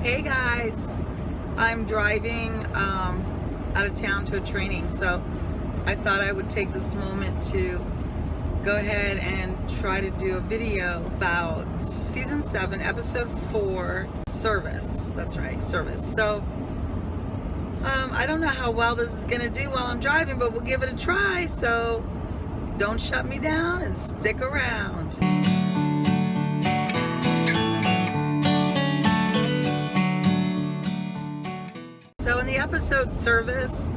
Hey guys, I'm driving out of town to a training, so I thought I would take this moment to go ahead and try to do a video about season 7 episode 4, service. That's right, service. So I don't know how well this is gonna do while I'm driving, but we'll give it a try. So don't shut me down and stick around. So in the episode Service,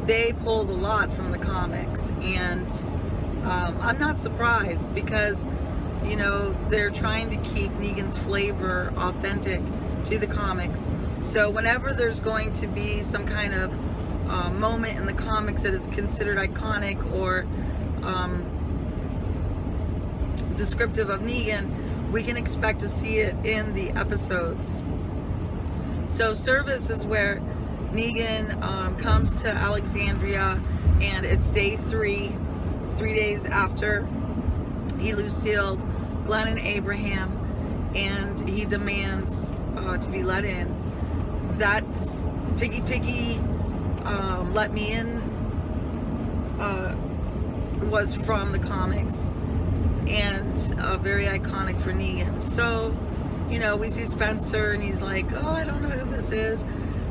they pulled a lot from the comics, and I'm not surprised because, you know, they're trying to keep Negan's flavor authentic to the comics. So whenever there's going to be some kind of moment in the comics that is considered iconic or descriptive of Negan, we can expect to see it in the episodes. So Service is where Negan comes to Alexandria, and it's day 3 days after he Lucille'd Glenn and Abraham, and he demands to be let in. That's Piggy Let Me In was from the comics, and very iconic for Negan. So, you know, we see Spencer and he's like, oh, I don't know who this is.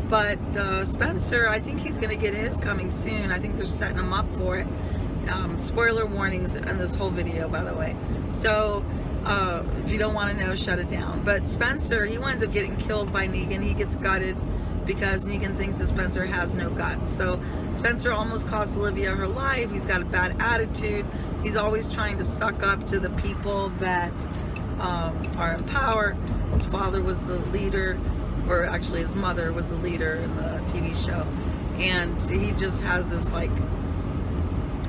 But Spencer, I think he's going to get his coming soon. I think they're setting him up for it. Spoiler warnings in this whole video, by the way. So if you don't want to know, shut it down. But Spencer, he winds up getting killed by Negan. He gets gutted because Negan thinks that Spencer has no guts. So Spencer almost cost Olivia her life. He's got a bad attitude. He's always trying to suck up to the people that are in power. His father was the leader, or actually his mother was the leader in the TV show, and he just has this like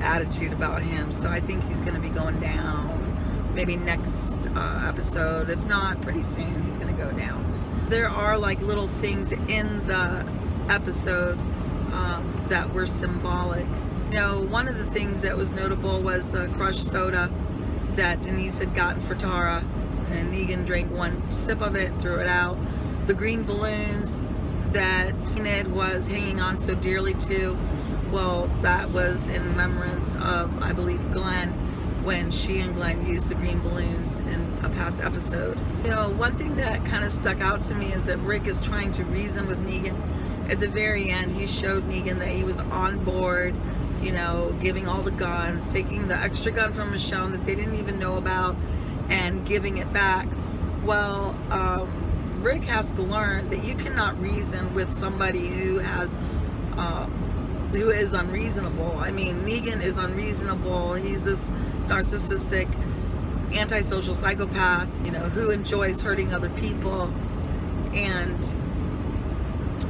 attitude about him. So I think he's going to be going down maybe next episode. If not, pretty soon he's going to go down. There are like little things in the episode that were symbolic. You know, one of the things that was notable was the crushed soda that Denise had gotten for Tara, and Negan drank one sip of it, threw it out. The green balloons that Ned was hanging on so dearly to, well, that was in remembrance of, I believe, Glenn, when she and Glenn used the green balloons in a past episode. You know, one thing that kind of stuck out to me is that Rick is trying to reason with Negan. At the very end, he showed Negan that he was on board, you know, giving all the guns, taking the extra gun from Michonne that they didn't even know about, and giving it back. Well, Rick has to learn that you cannot reason with somebody who has who is unreasonable. I mean, Negan is unreasonable. He's this narcissistic, antisocial psychopath, you know, who enjoys hurting other people, and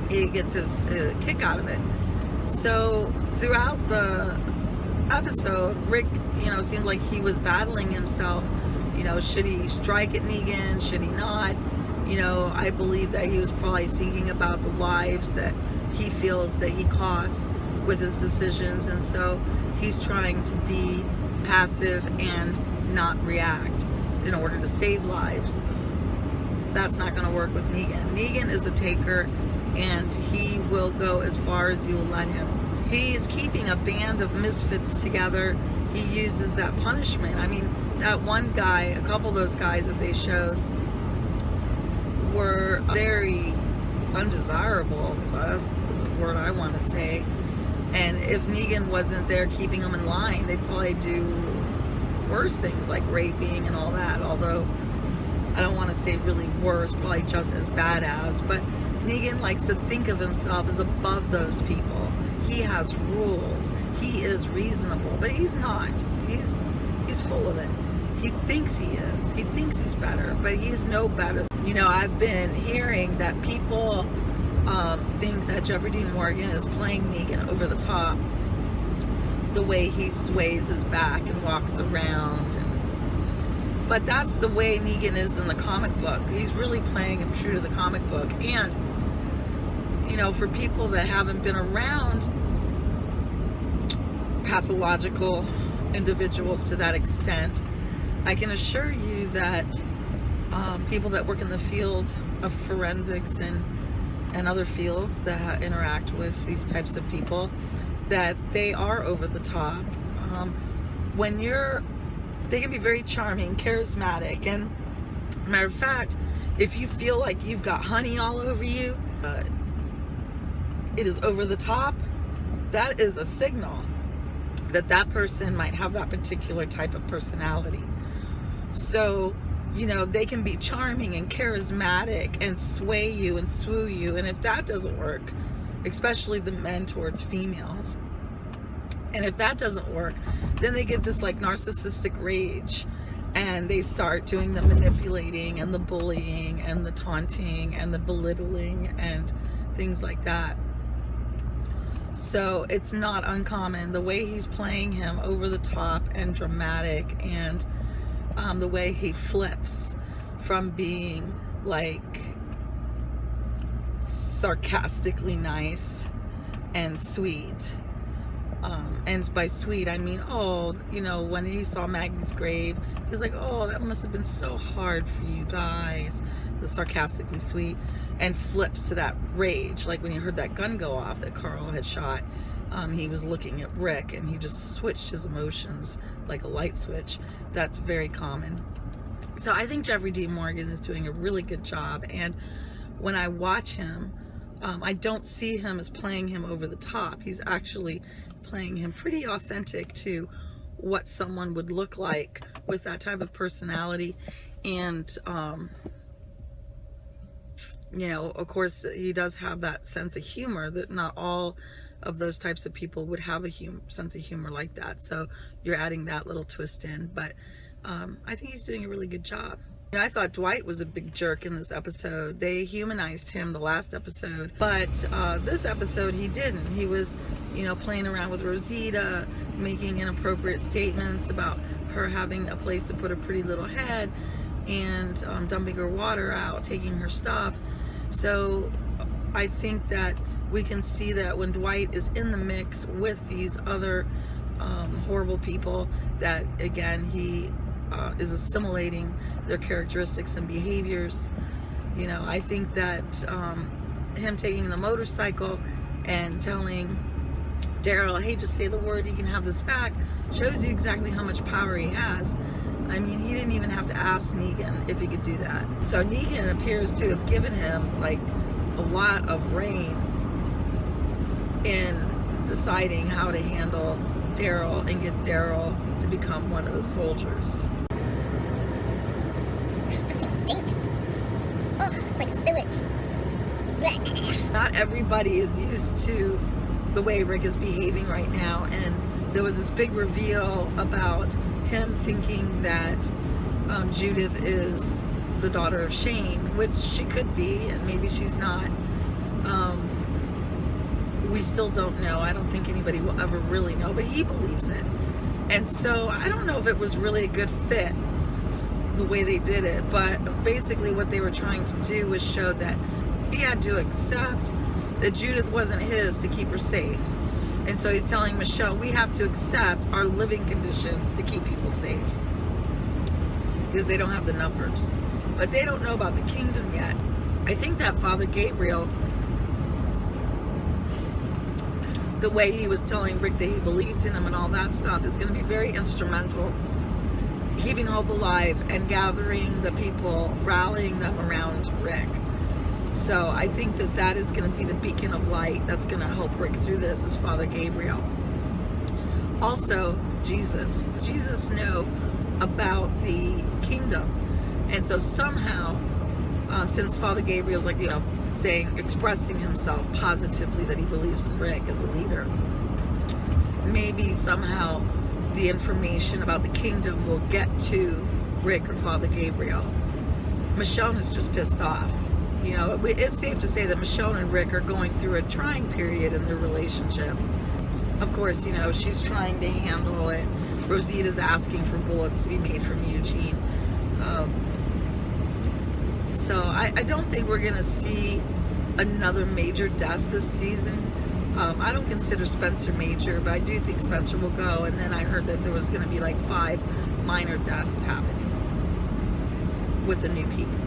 he gets his kick out of it. So throughout the episode, Rick, you know, seemed like he was battling himself. You know, should he strike at Negan? Should he not? You know, I believe that he was probably thinking about the lives that he feels that he cost with his decisions, and so he's trying to be passive and not react in order to save lives. That's not going to work with Negan. Negan is a taker, and he will go as far as you will let him. He is keeping a band of misfits together. He uses that punishment. I mean, that one guy, a couple of those guys that they showed, were very undesirable. That's the word I want to say. And if Negan wasn't there keeping them in line, they'd probably do worse things like raping and all that. Although I don't want to say really worse, probably just as bad as. But Negan likes to think of himself as above those people. He has rules. He is reasonable, but he's not. He's full of it. He thinks he is. He thinks he's better, but he's no better. You know, I've been hearing that people think that Jeffrey Dean Morgan is playing Negan over the top, the way he sways his back and walks around. But that's the way Negan is in the comic book. He's really playing him true to the comic book. And, you know, for people that haven't been around pathological individuals to that extent, I can assure you that people that work in the field of forensics and other fields that interact with these types of people, that they are over the top. When they can be very charming, charismatic, and matter of fact, if you feel like you've got honey all over you, it is over the top. That is a signal that that person might have that particular type of personality. So, you know, they can be charming and charismatic and sway you and swoo you. And if that doesn't work, especially the men towards females, and if that doesn't work, then they get this like narcissistic rage, and they start doing the manipulating and the bullying and the taunting and the belittling and things like that. So it's not uncommon, the way he's playing him over the top and dramatic, and the way he flips from being like sarcastically nice and sweet. And by sweet, I mean, oh, you know, when he saw Maggie's grave, he's like, oh, that must have been so hard for you guys. The sarcastically sweet, and flips to that rage. Like when he heard that gun go off that Carl had shot, he was looking at Rick and he just switched his emotions like a light switch. That's very common. So I think Jeffrey D. Morgan is doing a really good job. And when I watch him, I don't see him as playing him over the top. He's actually playing him pretty authentic to what someone would look like with that type of personality. And you know, of course, he does have that sense of humor that not all of those types of people would have a sense of humor like that. So you're adding that little twist in. But I think he's doing a really good job. You know, I thought Dwight was a big jerk in this episode. They humanized him the last episode, but this episode he didn't. He was, you know, playing around with Rosita, making inappropriate statements about her having a place to put her pretty little head, and dumping her water out, taking her stuff. So I think that we can see that when Dwight is in the mix with these other horrible people, that again, he is assimilating their characteristics and behaviors. You know, I think that him taking the motorcycle and telling Daryl, hey, just say the word, you can have this back, shows you exactly how much power he has. I mean, he didn't even have to ask Negan if he could do that. So Negan appears to have given him like a lot of reign in deciding how to handle Daryl and get Daryl to become one of the soldiers. Something stinks. Oh, it's like sewage. Blech. Not everybody is used to the way Rick is behaving right now, and there was this big reveal about him thinking that Judith is the daughter of Shane, which she could be, and maybe she's not. We still don't know. I don't think anybody will ever really know, but he believes it. And so I don't know if it was really a good fit the way they did it, but basically what they were trying to do was show that he had to accept that Judith wasn't his to keep her safe. And so he's telling Michonne, we have to accept our living conditions to keep people safe, because they don't have the numbers. But they don't know about the kingdom yet. I think that Father Gabriel, the way he was telling Rick that he believed in him and all that stuff, is going to be very instrumental, keeping hope alive and gathering the people, rallying them around Rick. So I think that that is going to be the beacon of light that's going to help Rick through this, is Father Gabriel. Also, Jesus knew about the kingdom. And so somehow, since Father Gabriel's like, you know, expressing himself positively that he believes in Rick as a leader, maybe somehow the information about the kingdom will get to Rick or Father Gabriel. Michonne is just pissed off. You know, it's safe to say that Michonne and Rick are going through a trying period in their relationship. Of course, you know, she's trying to handle it. Rosita's asking for bullets to be made from Eugene. So I don't think we're going to see another major death this season. I don't consider Spencer major, but I do think Spencer will go. And then I heard that there was going to be like 5 minor deaths happening with the new people.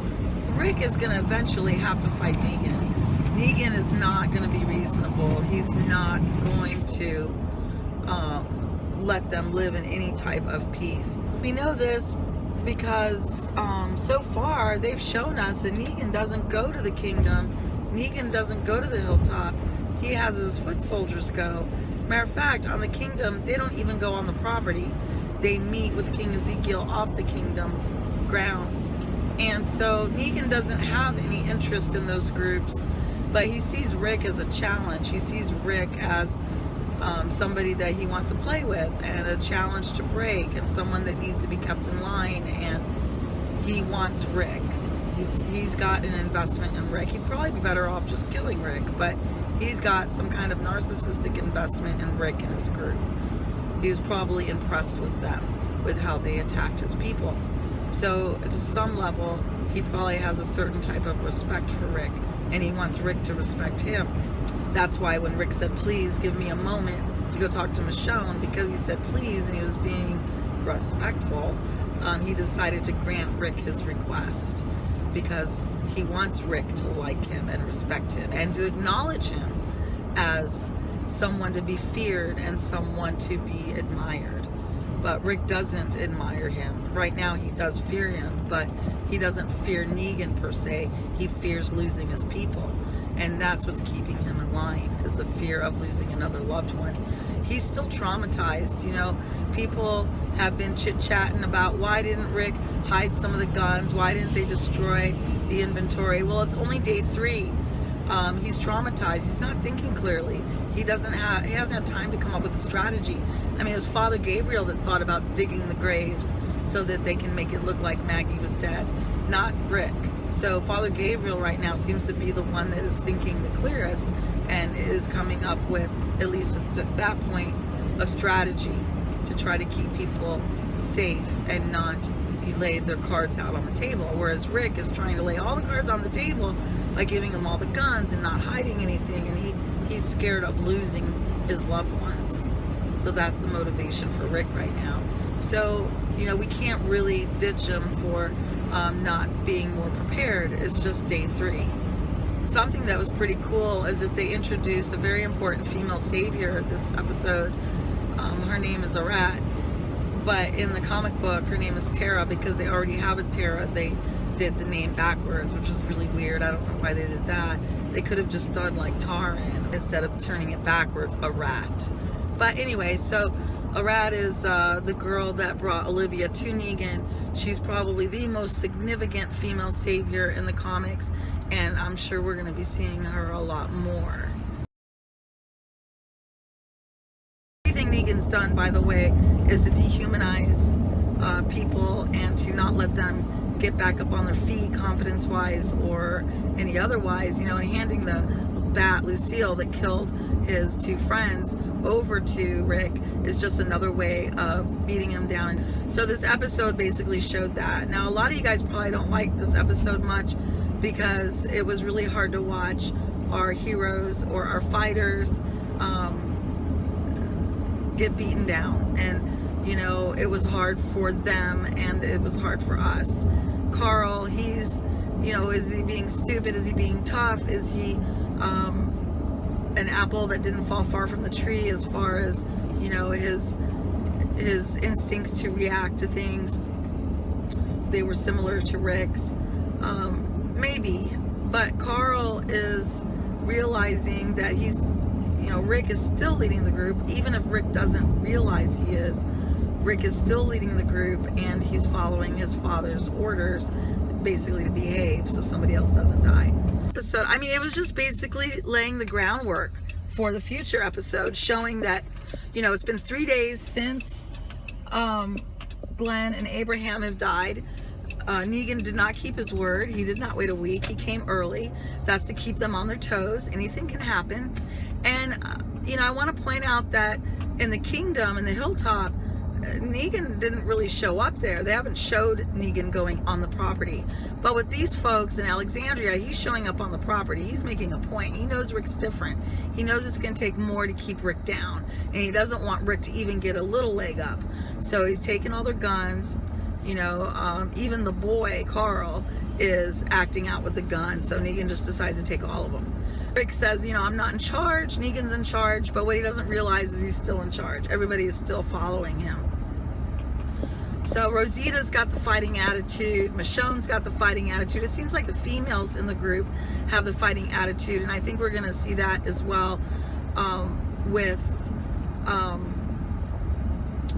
Rick is going to eventually have to fight Negan. Negan is not going to be reasonable. He's not going to let them live in any type of peace. We know this because so far they've shown us that Negan doesn't go to the kingdom. Negan doesn't go to the hilltop. He has his foot soldiers go. Matter of fact, on the kingdom, they don't even go on the property. They meet with King Ezekiel off the kingdom grounds. And so Negan doesn't have any interest in those groups, but he sees Rick as a challenge. He sees Rick as somebody that he wants to play with and a challenge to break and someone that needs to be kept in line, and he wants Rick. He's got an investment in Rick. He'd probably be better off just killing Rick, but he's got some kind of narcissistic investment in Rick and his group. He was probably impressed with them, with how they attacked his people. So to some level, he probably has a certain type of respect for Rick, and he wants Rick to respect him. That's why when Rick said, please give me a moment to go talk to Michonne, because he said please and he was being respectful, he decided to grant Rick his request because he wants Rick to like him and respect him and to acknowledge him as someone to be feared and someone to be admired. But Rick doesn't admire him. Right now he does fear him, but he doesn't fear Negan per se. He fears losing his people. And that's what's keeping him in line, is the fear of losing another loved one. He's still traumatized. You know, people have been chit-chatting about why didn't Rick hide some of the guns? Why didn't they destroy the inventory? Well, it's only day 3. He's traumatized. He's not thinking clearly. He hasn't had time to come up with a strategy. I mean, it was Father Gabriel that thought about digging the graves so that they can make it look like Maggie was dead, not Rick. So Father Gabriel right now seems to be the one that is thinking the clearest and is coming up with, at least at that point, a strategy to try to keep people safe and not lay their cards out on the table. Whereas Rick is trying to lay all the cards on the table by giving them all the guns and not hiding anything, and he's scared of losing his loved ones. So that's the motivation for Rick right now. So, you know, we can't really ditch him for not being more prepared. It's just day 3. Something that was pretty cool is that they introduced a very important female savior this episode. Her name is Arat, but in the comic book her name is Tara, because they already have a Tara. They did the name backwards, which is really weird. I don't know why they did that. They could have just done like Taran instead of turning it backwards, Arat. But anyway, so Arat is the girl that brought Olivia to Negan. She's probably the most significant female savior in the comics, and I'm sure we're going to be seeing her a lot more. Everything Negan's done, by the way, is to dehumanize people and to not let them get back up on their feet confidence-wise or any otherwise. You know, and handing the bat, Lucille, that killed his 2 friends over to Rick is just another way of beating him down. So this episode basically showed that. Now, a lot of you guys probably don't like this episode much because it was really hard to watch our heroes or our fighters get beaten down, and you know, it was hard for them and it was hard for us. Carl, he's, you know, is he being stupid? Is he being tough? Is he an apple that didn't fall far from the tree as far as, you know, his instincts to react to things? They were similar to Rick's, maybe, but Carl is realizing that he's, you know, Rick is still leading the group. Even if Rick doesn't realize he is, Rick is still leading the group, and he's following his father's orders basically to behave so somebody else doesn't die. Episode, I mean, it was just basically laying the groundwork for the future episode, showing that, you know, it's been 3 days since Glenn and Abraham have died. Negan did not keep his word. He did not wait a week. He came early. That's to keep them on their toes. Anything can happen. And, you know, I want to point out that in the kingdom, in the hilltop, Negan didn't really show up there. They haven't showed Negan going on the property. But with these folks in Alexandria, he's showing up on the property. He's making a point. He knows Rick's different. He knows it's going to take more to keep Rick down. And he doesn't want Rick to even get a little leg up. So he's taking all their guns. You know, even the boy, Carl, is acting out with the gun. So Negan just decides to take all of them. Rick says, you know, I'm not in charge, Negan's in charge, but what he doesn't realize is he's still in charge. Everybody is still following him. So Rosita's got the fighting attitude, Michonne's got the fighting attitude. It seems like the females in the group have the fighting attitude, and I think we're gonna see that as well with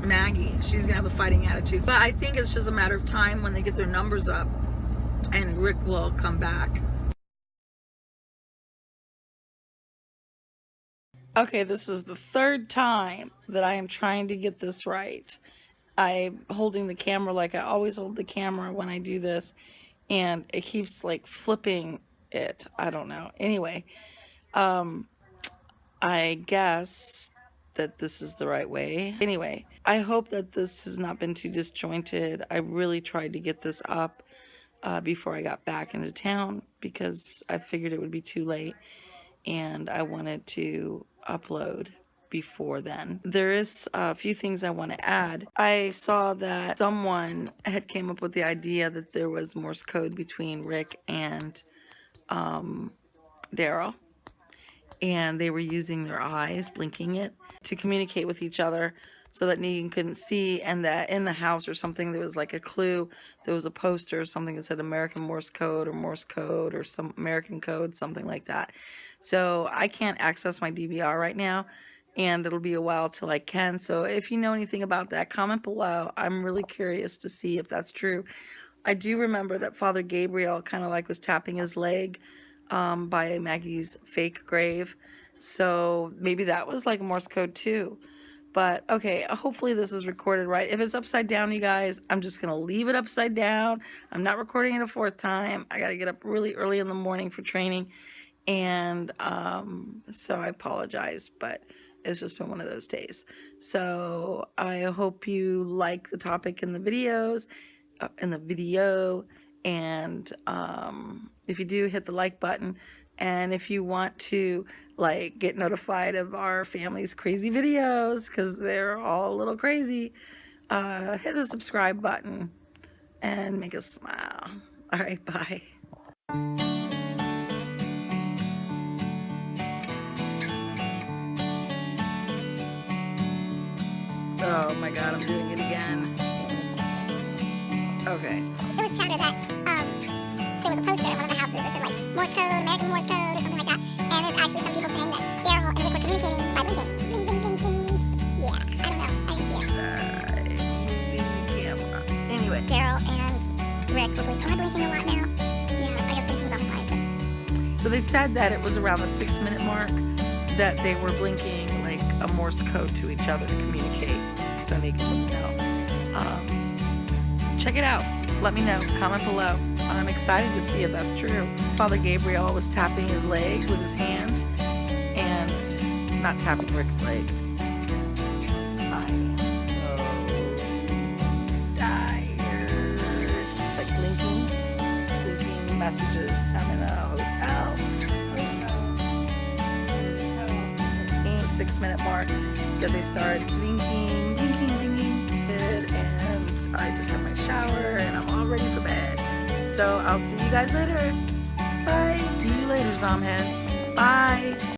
Maggie. She's gonna have the fighting attitude. But I think it's just a matter of time when they get their numbers up and Rick will come back. Okay, this is the third time that I am trying to get this right. I'm holding the camera like I always hold the camera when I do this, and it keeps like flipping it. I don't know. Anyway, I guess that this is the right way. Anyway, I hope that this has not been too disjointed. I really tried to get this up before I got back into town because I figured it would be too late, and I wanted to upload before then. There is a few things I want to add. I saw that someone had came up with the idea that there was Morse code between Rick and Daryl, and they were using their eyes, blinking it, to communicate with each other so that Negan couldn't see, and that in the house or something there was like a clue. There was a poster or something that said American Morse code or some American code, something like that. So I can't access my DVR right now, and it'll be a while till I can. So if you know anything about that, comment below. I'm really curious to see if that's true. I do remember that Father Gabriel kind of like was tapping his leg by Maggie's fake grave. So maybe that was like Morse code too. But okay, hopefully this is recorded right. If it's upside down, you guys, I'm just gonna leave it upside down. I'm not recording it a fourth time. I gotta get up really early in the morning for training, and so I apologize, but it's just been one of those days. So I hope you like the topic in the videos, and if you do, hit the like button. And if you want to like get notified of our family's crazy videos, because they're all a little crazy, hit the subscribe button and make us smile. All right, bye. Oh my God, I'm doing it again. Okay. It was chatter that there was a poster in one of the houses that said like Morse code, American Morse code, or something like that. And there's actually some people saying that Daryl and Rick were communicating by blinking. Bling, bling, bling, bling. Yeah, I don't know. I didn't see it. Moving the camera. Anyway. Daryl and Rick were blinking. Am I blinking a lot now? Yeah, I guess blinking was off my. So they said that it was around the 6-minute mark that they were blinking like a Morse code to each other to communicate, so they can know. Check it out. Let me know. Comment below. I'm excited to see if that's true. Father Gabriel was tapping his leg with his hand, and not tapping Rick's leg. I am so tired. Like blinking messages. I'm in a hotel. And 6-minute mark that they started blinking, and I just had my shower and I'm all ready for bed. So I'll see you guys later. Bye. See you later, Zomheads. Bye.